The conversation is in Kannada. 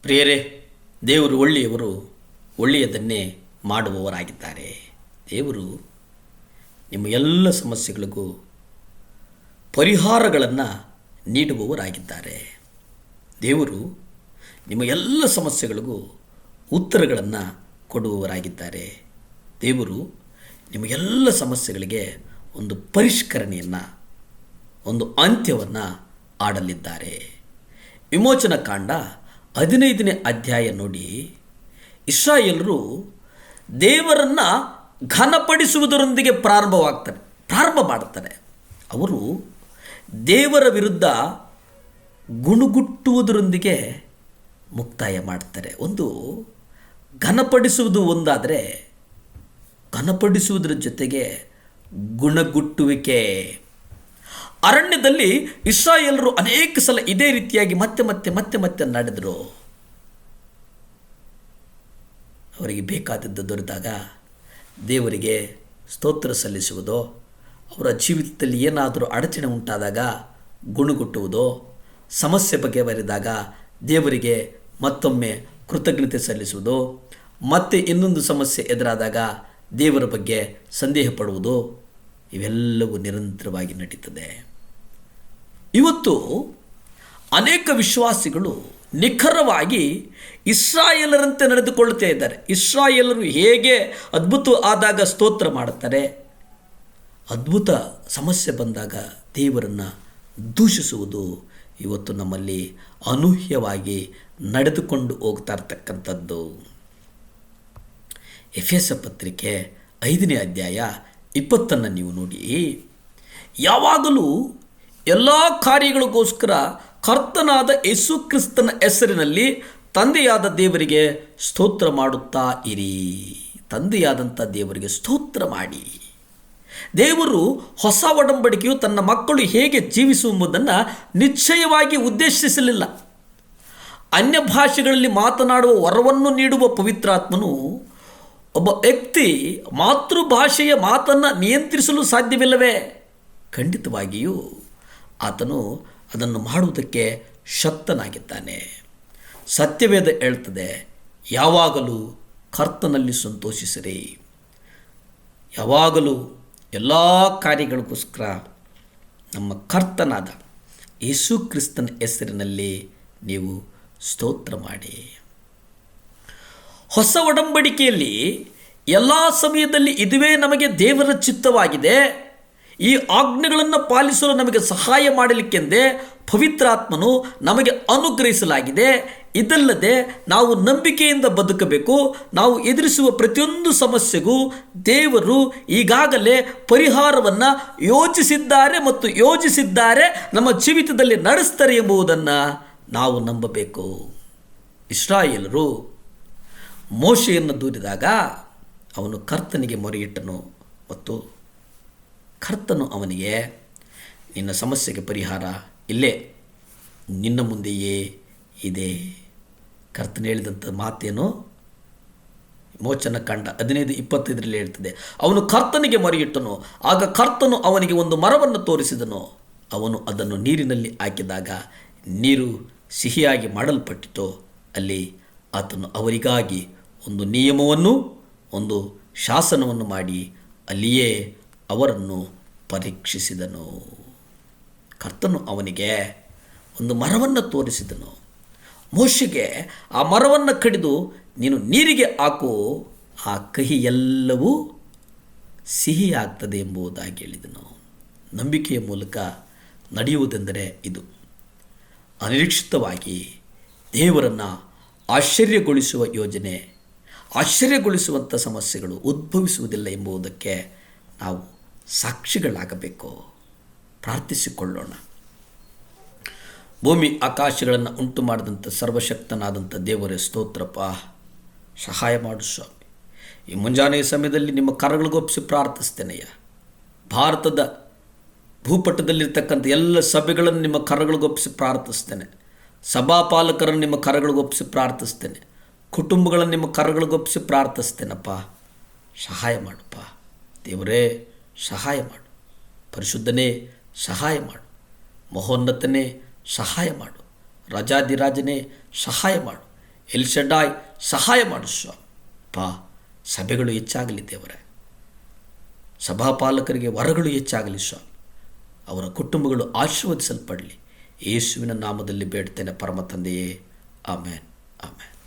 ಪ್ರಿಯರೇ, ದೇವರು ಒಳ್ಳೆಯವರು, ಒಳ್ಳೆಯದನ್ನೇ ಮಾಡುವವರಾಗಿದ್ದಾರೆ. ದೇವರು ನಿಮ್ಮ ಎಲ್ಲ ಸಮಸ್ಯೆಗಳಿಗೂ ಪರಿಹಾರಗಳನ್ನು ನೀಡುವವರಾಗಿದ್ದಾರೆ. ದೇವರು ನಿಮ್ಮ ಎಲ್ಲ ಸಮಸ್ಯೆಗಳಿಗೂ ಉತ್ತರಗಳನ್ನು ಕೊಡುವವರಾಗಿದ್ದಾರೆ. ದೇವರು ನಿಮ್ಮ ಎಲ್ಲ ಸಮಸ್ಯೆಗಳಿಗೆ ಒಂದು ಪರಿಷ್ಕರಣೆಯನ್ನು, ಒಂದು ಅಂತ್ಯವನ್ನು ಆಡಲಿದ್ದಾರೆ. ವಿಮೋಚನ ಕಾಂಡ 15ನೇ ಅಧ್ಯಾಯ ನೋಡಿ. ಇಸ್ರಾಯೇಲರು ದೇವರನ್ನು ಘನಪಡಿಸುವುದರೊಂದಿಗೆ ಪ್ರಾರಂಭ ಮಾಡುತ್ತಾರೆ. ಅವರು ದೇವರ ವಿರುದ್ಧ ಗುಣಗುಟ್ಟುವುದರೊಂದಿಗೆ ಮುಕ್ತಾಯ ಮಾಡ್ತಾರೆ. ಒಂದು ಘನಪಡಿಸುವುದು ಒಂದಾದರೆ, ಘನಪಡಿಸುವುದರ ಜೊತೆಗೆ ಗುಣಗುಟ್ಟುವಿಕೆ. ಅರಣ್ಯದಲ್ಲಿ ಇಸ್ರಾಯೇಲರು ಅನೇಕ ಸಲ ಇದೇ ರೀತಿಯಾಗಿ ಮತ್ತೆ ನಡೆದರು. ಅವರಿಗೆ ಬೇಕಾದದ್ದು ದೊರೆತಾಗ ದೇವರಿಗೆ ಸ್ತೋತ್ರ ಸಲ್ಲಿಸುವುದು, ಅವರ ಜೀವಿತದಲ್ಲಿ ಏನಾದರೂ ಅಡಚಣೆ ಉಂಟಾದಾಗ ಗುಣಗುಟ್ಟುವುದು, ಸಮಸ್ಯೆ ಬಗೆಹರಿದಾಗ ದೇವರಿಗೆ ಮತ್ತೊಮ್ಮೆ ಕೃತಜ್ಞತೆ ಸಲ್ಲಿಸುವುದು, ಮತ್ತೆ ಇನ್ನೊಂದು ಸಮಸ್ಯೆ ಎದುರಾದಾಗ ದೇವರ ಬಗ್ಗೆ ಸಂದೇಹ ಪಡುವುದು, ಇವೆಲ್ಲವೂ ನಿರಂತರವಾಗಿ ನಡೀತದೆ. ಇವತ್ತು ಅನೇಕ ವಿಶ್ವಾಸಿಗಳು ನಿಖರವಾಗಿ ಇಸ್ರಾಯೇಲರಂತೆ ನಡೆದುಕೊಳ್ಳುತ್ತಾ ಇದ್ದಾರೆ. ಇಸ್ರಾಯೇಲರು ಹೇಗೆ ಅದ್ಭುತ ಆದಾಗ ಸ್ತೋತ್ರ ಮಾಡುತ್ತಾರೆ, ಅದ್ಭುತ ಸಮಸ್ಯೆ ಬಂದಾಗ ದೇವರನ್ನು ದೂಷಿಸುವುದು ಇವತ್ತು ನಮ್ಮಲ್ಲಿ ಅನೂಹ್ಯವಾಗಿ ನಡೆದುಕೊಂಡು ಹೋಗ್ತಾ ಇರ್ತಕ್ಕಂಥದ್ದು. ಎಫೆಸ ಪತ್ರಿಕೆ 5ನೇ ಅಧ್ಯಾಯ 20 ನೀವು ನೋಡಿ. ಯಾವಾಗಲೂ ಎಲ್ಲ ಕಾರ್ಯಗಳಿಗೋಸ್ಕರ ಕರ್ತನಾದ ಯೇಸು ಕ್ರಿಸ್ತನ ಹೆಸರಿನಲ್ಲಿ ತಂದೆಯಾದ ದೇವರಿಗೆ ಸ್ತೋತ್ರ ಮಾಡುತ್ತಾ ಇರಿ. ತಂದೆಯಾದಂಥ ದೇವರಿಗೆ ಸ್ತೋತ್ರ ಮಾಡಿ. ದೇವರು ಹೊಸ ಒಡಂಬಡಿಕೆಯು ತನ್ನ ಮಕ್ಕಳು ಹೇಗೆ ಜೀವಿಸುವುದನ್ನು ನಿಶ್ಚಯವಾಗಿ ಉದ್ದೇಶಿಸಲಿಲ್ಲ. ಅನ್ಯ ಭಾಷೆಗಳಲ್ಲಿ ಮಾತನಾಡುವ ವರವನ್ನು ನೀಡುವ ಪವಿತ್ರಾತ್ಮನು ಒಬ್ಬ ವ್ಯಕ್ತಿ ಮಾತೃಭಾಷೆಯ ಮಾತನ್ನು ನಿಯಂತ್ರಿಸಲು ಸಾಧ್ಯವಿಲ್ಲವೇ? ಖಂಡಿತವಾಗಿಯೂ ಆತನು ಅದನ್ನು ಮಾಡುವುದಕ್ಕೆ ಶಕ್ತನಾಗಿದ್ದಾನೆ. ಸತ್ಯವೇದ ಹೇಳ್ತದೆ, ಯಾವಾಗಲೂ ಕರ್ತನಲ್ಲಿ ಸಂತೋಷಿಸಿರಿ. ಯಾವಾಗಲೂ ಎಲ್ಲ ಕಾರ್ಯಗಳಿಗೋಸ್ಕರ ನಮ್ಮ ಕರ್ತನಾದ ಯೇಸು ಕ್ರಿಸ್ತನ ಹೆಸರಿನಲ್ಲಿ ನೀವು ಸ್ತೋತ್ರ ಮಾಡಿ. ಹೊಸ ಒಡಂಬಡಿಕೆಯಲ್ಲಿ ಎಲ್ಲ ಸಮಯದಲ್ಲಿ ಇದುವೇ ನಮಗೆ ದೇವರ ಚಿತ್ತವಾಗಿದೆ, ಈ ಆಜ್ಞೆಗಳನ್ನು ಪಾಲಿಸಲು ನಮಗೆ ಸಹಾಯ ಮಾಡಲಿಕ್ಕೆಂದೇ ಪವಿತ್ರಾತ್ಮನು ನಮಗೆ ಅನುಗ್ರಹಿಸಲಾಗಿದೆ. ಇದಲ್ಲದೆ ನಾವು ನಂಬಿಕೆಯಿಂದ ಬದುಕಬೇಕು. ನಾವು ಎದುರಿಸುವ ಪ್ರತಿಯೊಂದು ಸಮಸ್ಯೆಗೂ ದೇವರು ಈಗಾಗಲೇ ಪರಿಹಾರವನ್ನು ಯೋಜಿಸಿದ್ದಾರೆ, ನಮ್ಮ ಜೀವಿತದಲ್ಲಿ ನಡೆಸ್ತಾರೆ ಎಂಬುದನ್ನು ನಾವು ನಂಬಬೇಕು. ಇಸ್ರಾಯೇಲರು ಮೋಶೆಯನ್ನು ದೂರಿದಾಗ ಅವನು ಕರ್ತನಿಗೆ ಮೊರೆಯಿಟ್ಟನು ಮತ್ತು ಕರ್ತನು ಅವನಿಗೆ, ನಿನ್ನ ಸಮಸ್ಯೆಗೆ ಪರಿಹಾರ ಇಲ್ಲೇ ನಿನ್ನ ಮುಂದೆಯೇ ಇದೆ. ಕರ್ತನು ಹೇಳಿದಂಥ ಮಾತೇನು ವಿಮೋಚನ ಕಾಂಡ 15:25 ಹೇಳ್ತದೆ. ಅವನು ಕರ್ತನಿಗೆ ಮೊರೆಯಿಟ್ಟನು, ಆಗ ಕರ್ತನು ಅವನಿಗೆ ಒಂದು ಮರವನ್ನು ತೋರಿಸಿದನು. ಅವನು ಅದನ್ನು ನೀರಿನಲ್ಲಿ ಹಾಕಿದಾಗ ನೀರು ಸಿಹಿಯಾಗಿ ಮಾಡಲ್ಪಟ್ಟಿತು. ಅಲ್ಲಿ ಆತನು ಅವರಿಗಾಗಿ ಒಂದು ನಿಯಮವನ್ನು, ಒಂದು ಶಾಸನವನ್ನು ಮಾಡಿ ಅಲ್ಲಿಯೇ ಅವರನ್ನು ಪರೀಕ್ಷಿಸಿದನು. ಕರ್ತನು ಅವನಿಗೆ ಒಂದು ಮರವನ್ನು ತೋರಿಸಿದನು. ಮೋಶೆಗೆ ಆ ಮರವನ್ನು ಕಡಿದು ನೀನು ನೀರಿಗೆ ಹಾಕು, ಆ ಕಹಿ ಎಲ್ಲವೂ ಸಿಹಿ ಆಗ್ತದೆ ಎಂಬುದಾಗಿ ಹೇಳಿದನು. ನಂಬಿಕೆಯ ಮೂಲಕ ನಡೆಯುವುದೆಂದರೆ ಇದು. ಅನಿರೀಕ್ಷಿತವಾಗಿ ದೇವರನ್ನು ಆಶ್ಚರ್ಯಗೊಳಿಸುವ ಯೋಜನೆ, ಆಶ್ಚರ್ಯಗೊಳಿಸುವಂಥ ಸಮಸ್ಯೆಗಳು ಉದ್ಭವಿಸುವುದಿಲ್ಲ ಎಂಬುದಕ್ಕೆ ನಾವು ಸಾಕ್ಷಿಗಳಾಗಬೇಕು. ಪ್ರಾರ್ಥಿಸಿಕೊಳ್ಳೋಣ. ಭೂಮಿ ಆಕಾಶಗಳನ್ನು ಉಂಟು ಮಾಡಿದಂಥ ಸರ್ವಶಕ್ತನಾದಂಥ ದೇವರೇ ಸ್ತೋತ್ರಪ್ಪ, ಸಹಾಯ ಮಾಡು ಸ್ವಾಮಿ. ಈ ಮುಂಜಾನೆಯ ಸಮಯದಲ್ಲಿ ನಿಮ್ಮ ಕರಗಳಿಗೊಪ್ಪಿಸಿ ಪ್ರಾರ್ಥಿಸ್ತೇನೆಯ್ಯ. ಭಾರತದ ಭೂಪಟದಲ್ಲಿರ್ತಕ್ಕಂಥ ಎಲ್ಲ ಸಭೆಗಳನ್ನು ನಿಮ್ಮ ಕರಗಳಿಗೊಪ್ಪಿಸಿ ಪ್ರಾರ್ಥಿಸ್ತೇನೆ. ಸಭಾಪಾಲಕರನ್ನು ನಿಮ್ಮ ಕರಗಳಿಗೊಪ್ಪಿಸಿ ಪ್ರಾರ್ಥಿಸ್ತೇನೆ. ಕುಟುಂಬಗಳನ್ನು ನಿಮ್ಮ ಕರಗಳಿಗೊಪ್ಪಿಸಿ ಪ್ರಾರ್ಥಿಸ್ತೇನಪ್ಪ. ಸಹಾಯ ಮಾಡಪ್ಪ ದೇವರೇ, ಸಹಾಯ ಮಾಡು. ಪರಿಶುದ್ಧನೇ ಸಹಾಯ ಮಾಡು. ಮಹೋನ್ನತನೇ ಸಹಾಯ ಮಾಡು. ರಾಜಾದಿರಾಜನೇ ಸಹಾಯ ಮಾಡು. ಎಲ್ ಶಡ್ಡಾಯ್ ಸಹಾಯ ಮಾಡು ಸ್ವಾಮಿ. ಸಭೆಗಳು ಹೆಚ್ಚಾಗಲಿ ದೇವರೇ, ಸಭಾಪಾಲಕರಿಗೆ ವರಗಳು ಹೆಚ್ಚಾಗಲಿ ಸ್ವಾಮಿ. ಅವರ ಕುಟುಂಬಗಳು ಆಶೀರ್ವದಿಸಲ್ಪಡಲಿ. ಯೇಸುವಿನ ನಾಮದಲ್ಲಿ ಬೇಡ್ತೇನೆ ಪರಮ ತಂದೆಯೇ, ಆಮೇನ್, ಆಮೇನ್.